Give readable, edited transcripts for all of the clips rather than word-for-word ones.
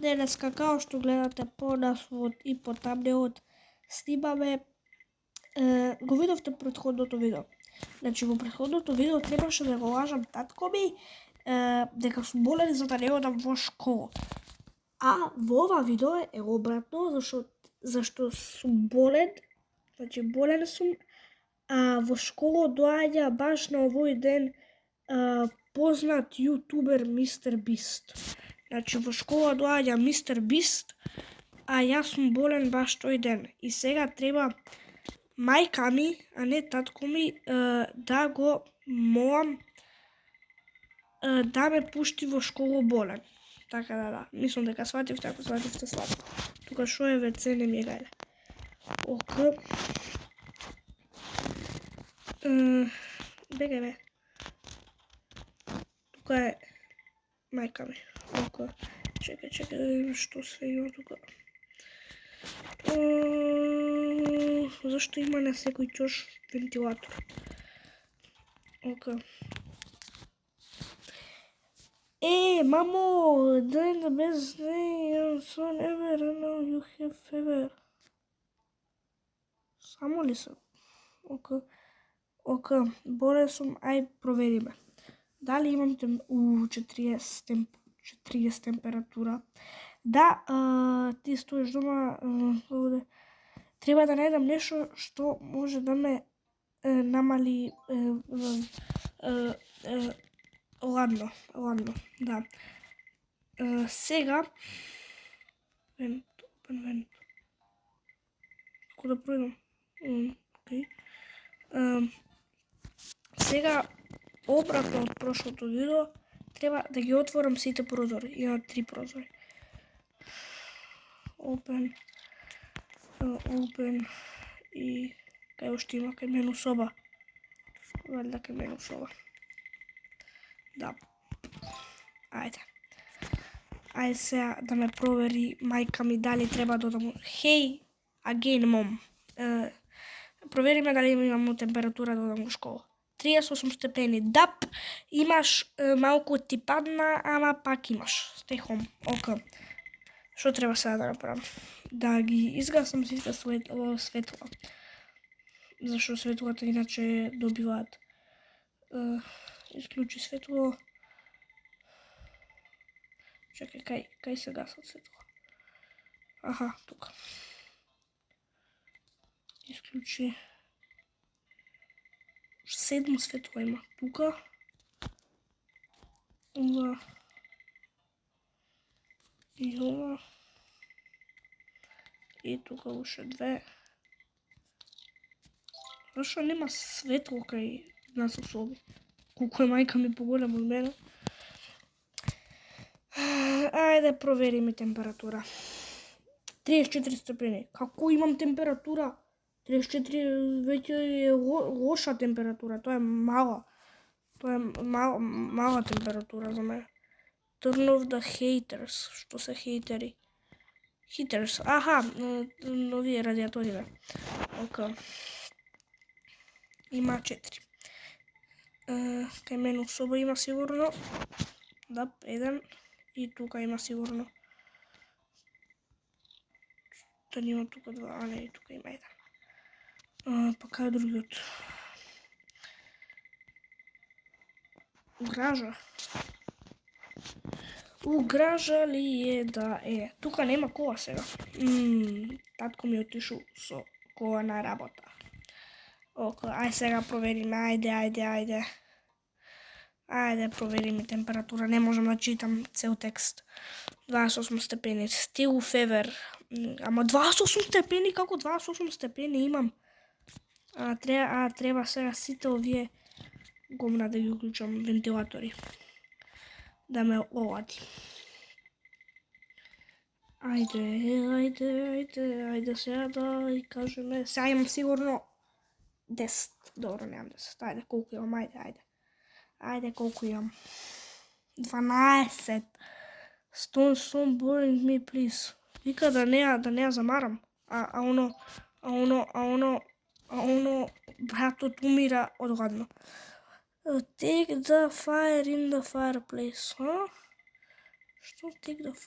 Денеска, као што гледате по насловот и по тамнеот, снимаме, го видовте претходното видео. Значи, во претходното видео требаше да го лажам татко ми дека сум болен за да не одам во школа. А во ова видео е обратно, зашто сум болен, значи болен сум, а во школа доаѓа баш на овој ден познат јутубер Мистер Бист. Значи во школа доаѓа Мистер Бист, а јас сум болен баш тој ден. И сега треба мајка ми, а не татко ми, да го молам да ме пушти во школа болен. Така да. Мислам дека свативте, ако свативте, свативте. Тука шо е ВЦ, не ми е гајле. Ока. Бегај бе. Тука е мајка ми. Ока. Чекај, што све има тука. Зашто има на секој ќош вентилатор? Ока. Мамо, дай да без не, so never, no, you have fever. Само ли сум? Ока, болен сум, ај провериме. Дали имам 40 температура? Да, ти стоиш дома, треба да најдам нешто што може да ме намали ладно, да. Сега, вент. Како да пројдам? Окей. Сега, обратно од прошлото видео, треба да ги отворам сите прозори. Има 3 прозори. Open и кај уште има кај мену соба. Валјда кај мену соба. Да. Ајде сега да ме провери мајка ми дали треба да одам. Hey, again mom. Провери ме дали имам температура да одам во школа. 38 степени. Дап, имаш малку ти падна, ама пак имаш. Stay home. Ока. Што треба сега да направам? Да ги изгасам сите светла. Зашто светлата иначе добиваат. Исклучи светло. Чекај, кај се гасат светло? Аха, тука. Исклучи. 7 светло има. Тука. Ова. И ова. И тука уште 2. Зашто нема светло кај нас у соби? Колку е мајка ми поголема од мене. Ајде провериме температура. 34 степени. Како имам температура? 34 веќе е лоша температура. Тоа е мала. Тоа е мала температура за мене. Turn off the haters. Што се хейтери? Heaters. Аха, нови радиатори бе. Ока. Има 4. Кај мене у соба има сигурно. Да, 1. И тука има сигурно. Да нема тука 2, а не, и тука има 1. Па кај другиот? Гража. Гража ли е да е? Тука нема кола сега. Татко ми отишол со кола на работа. Ока, ај сега провериме, ајде. Ајде провериме температура, не можам да читам цел текст. 28 степени, still fever. Ама 28 степени, како 28 степени имам? Треба сега сите овие гомна да ги уклучам вентилатори. Да ме олади. Ајде сега да и кажеме. Сега имам сигурно 10. Добро, немам 10. Ајде, колку имам? Ајде, колку имам? 12. Stop boring me, please. Вика да не ја замарам. А оно, братот умира од гладно. Take the fire in the fireplace, Што тегнав?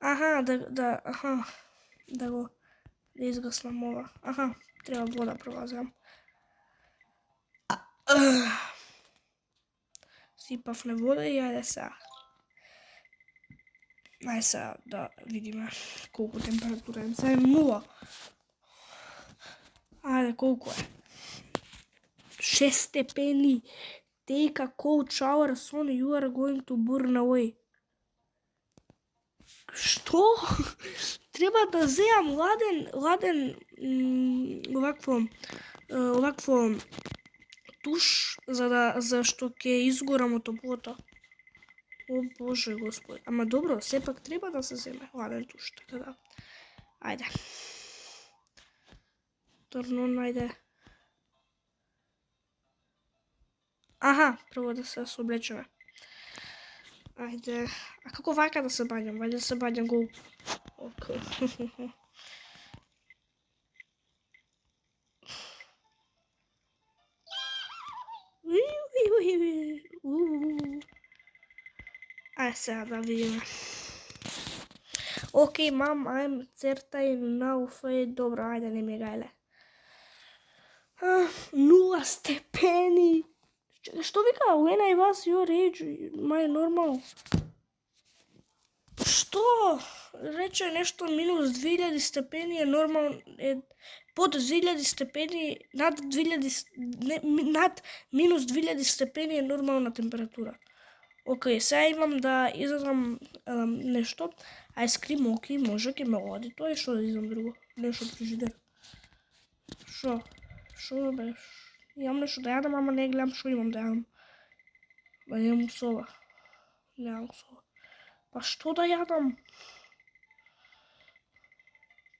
Аха, да го изгаснам ова. Аха, треба вода прво земам. Сипавме вода и ајде сега. Ајде сега да видиме колку температура е. Сега е 0. Ајде, колку е? 6 степени. Take a cold shower, son, you are going to burn away. Што? Треба да земам ладен овакво туш за што ќе изгорам од топлота. О Боже Господи. Ама добро, сепак треба да се земе ладен туш, така да. Ајде. Турнон, ајде. Аха, прво да се соблечеме. Ајде. А како вака да се баѓам? Ајде да се баѓам гол. Окей. Ајде сега да видиме. Окей, мам, I'm 30 now, добро, ајде не ми гајле. 0 степени. Што вика? When I was your age, my normal. Што? Рече нешто минус 2000 степени е нормално, под 2000 степени, над минус 2000 степени е нормална температура. Окей, сега имам да изадам нешто. Айскрим, окей, може, ќе ме оди тоа и што да изам друго? Нешто од фрижидер. Што бе? Имам нешто да јадам, ама не гледам што имам да јадам. Ба немам сова. Па што да јадам?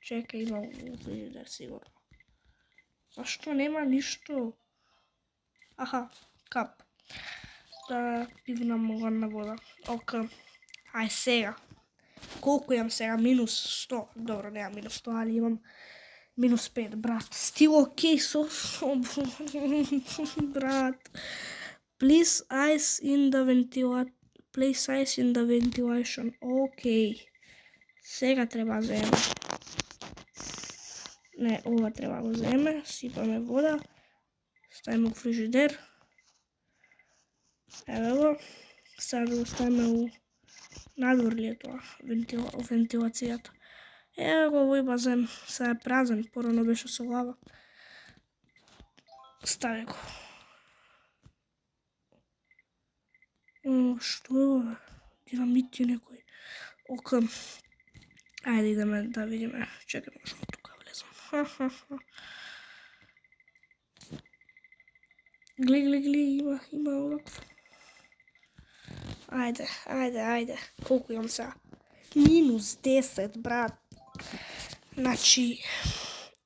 Чекај, имам фрижидер сигурно. Па што нема ништо? Аха, кап. Да пивнам ладна вода. Окей. Ај сега. Колку имам сега? Минус 100. Добро, немам минус 100, али имам минус 5, брат. Стил окей со брат. Place ice in the ventilation. Окей. Сега треба земе. Не, ова треба го земе. Сипаме вода. Ставиме у фрижидер. Еве го. Сега да го ставиме у надвор ли е тоа, вентилацијата. Еве го овој базен, сега е празен, порано беше со лава. Стави го. Што е ова? Динамити некој. Окей. Ајде идеме да видиме. Чекај, можеме тука влезам. Гледа, има овакво. Ајде. Колку имам сега? Минус 10, брат. Значи,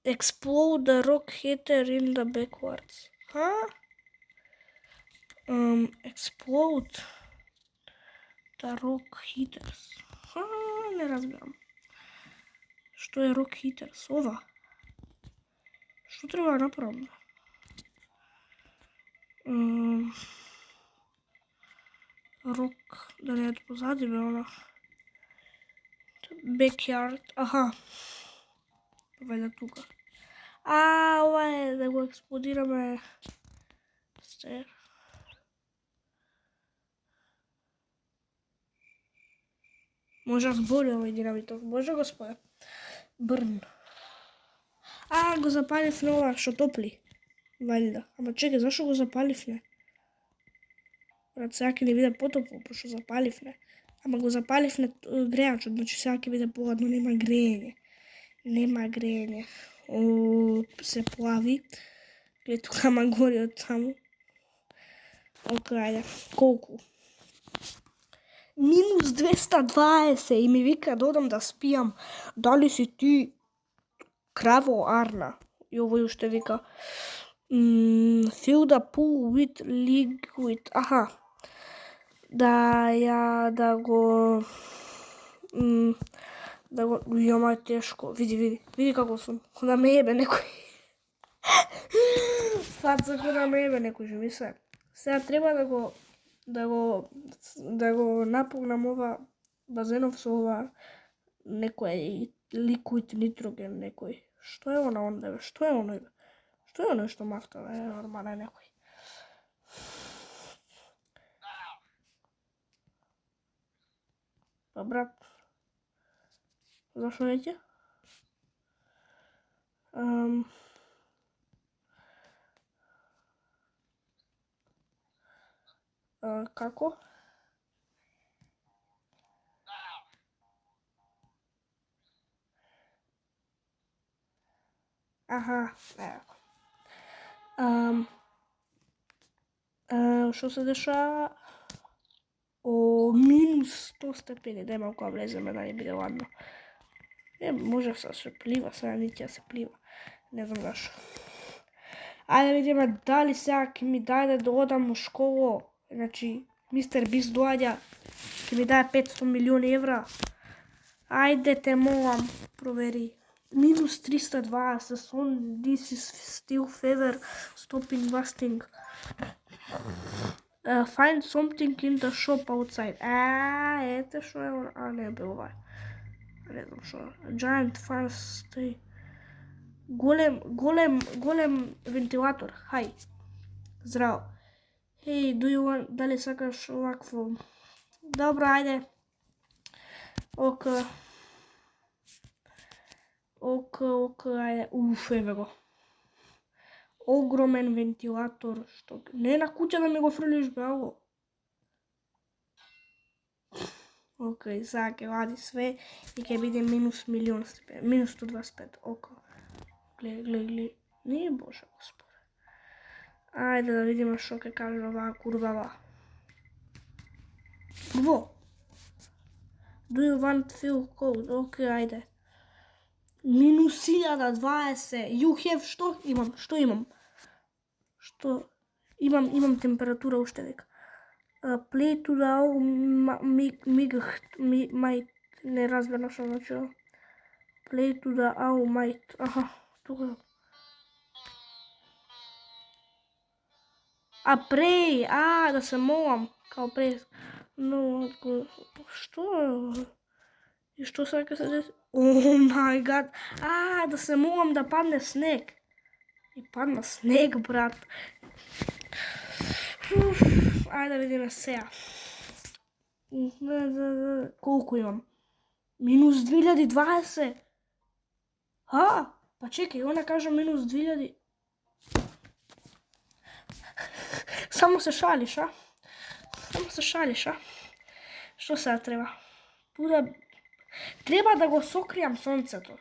explode the rock heater in the backwards. Explode the rock heaters. Не разбирам. Што е rock heaters? Ова? Што треба да направам? Рок, да не е позади бе, она. Backyard, аха. Вајде тука. Ова е да го експлодираме. Стер. Може да збори овој динамитов. Боже Господе. Брн. Го запаливме ова што топли. Вајда. Ама чекай, зашо го запаливме? Брат, сега ќе не биде потопло, пошто запаливме. Ама го запаливме грејачот, значи сега ќе биде поладно, нема грејење. Се плави. Гледа тука ама гори од таму. Окей, ајде. Колку? Минус 220 и ми вика да одам да спијам. Дали си ти краво Арна? И овој уште вика fill the pool with liquid. Аха. Да го јама е тешко. Види како сум. Да ме ебе некој. Фаца да ме ебе некој, живи се. Сега треба да го да го напугнам ова базенов со ова некој ликвид нитроген некој. Што е она онде бе? Што е оној бе? Што е оној што мафта бе? Нормален некој. Па брат, зашо не ќе? Како? Аха, што се деша? Минус 100 степени, дај малку да влеземе да не биде ладно. Може се плива, сега не ќе се плива. Не знам зашо. Ајде видиме дали сега ќе ми даде да одам у школо. Значи, мистер Бист доаѓа, ќе ми даде 500 милиони евра. Ајде те молам, провери. Минус 320, son, this is still feather, stopping busting. Find something in the shop outside. Ете шо е, не бе ова. Не знам шо. Giant fan stay. Голем вентилатор. Хај. Здраво. Hey, do you want, дали сакаш овакво? Добро, ајде. Ока, ајде. Еве го. Огромен вентилатор, што не на куќа да ми го фрлиш бе, ало. Океј, сега ќе вади све и ќе биде минус милион степени, минус 125, ока. Глеј, не боже господе. Ајде да видиме што ќе каже оваа курвава. Во. Do you want fill code? Океј, ајде. Минус 1020. You have што? Што имам? Што? Имам температура уште дека. Play to the might. Не разберам што значи. Play to the might. Аха, тука. Pray, да се молам, као pray. Но, што? И што сега ќе се деси? Oh my god. Да се молам да падне снег. И падна снег, брат. Ајде да видиме сега. Колку имам? Минус 2020. Па чекај, она кажа минус 2000. Само се шалиш, Што сега треба? Треба да го сокријам сонцето.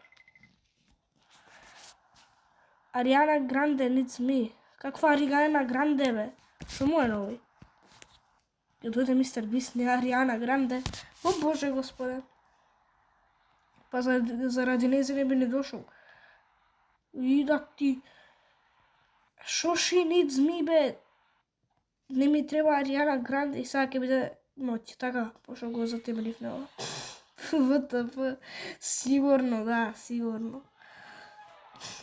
Ариана Гранде needs me. Каква Ариана Гранде, бе? Што му е на овој? Ќе дојде мистер Бист, не Ариана Гранде. О, боже господе. Па заради незе не би не дошол. И да ти... Шо she needs me, бе? Не ми треба Ариана Гранде и сега ќе биде ноќ, така, пошто го затемнив на ова. ВТП, сигурно, да, сигурно.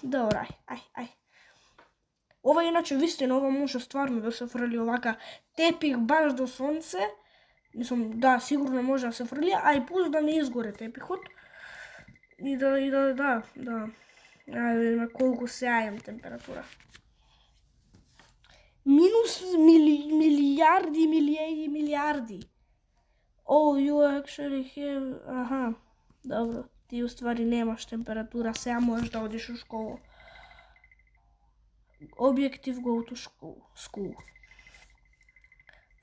Добро, ај. Ова иначе вистина, ова може стварно да се фрли овака тепих баш до сонце. Мислам, да, сигурно може да се фрли, а и плюс да не изгоре тепихот. И да. Ајде видиме колку сега имам температура. Минус милиарди. Oh, you actually have... Аха, добро. Ти уствари немаш температура, сега можеш да одиш у школу. Objective go to school.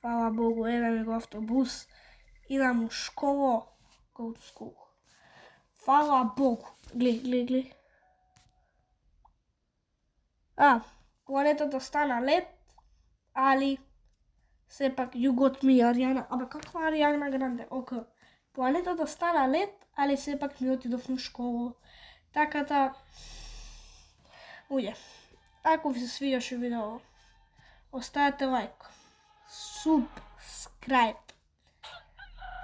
Фала Богу, еве ми го автобус. Идам у школу. Go to school. Фала Богу. Глеј. Планетата стана лед, али сепак you got me, Ариана. Каква Ариана Гранде? Ока. Планетата стана лед, али сепак ми отидов на школу. Така да... Ује. Ако ви се свијаше видео, оставете лайк. Subscribe.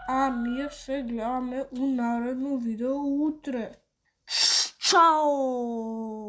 А ние се гледаме у наредно видео утре. Чао!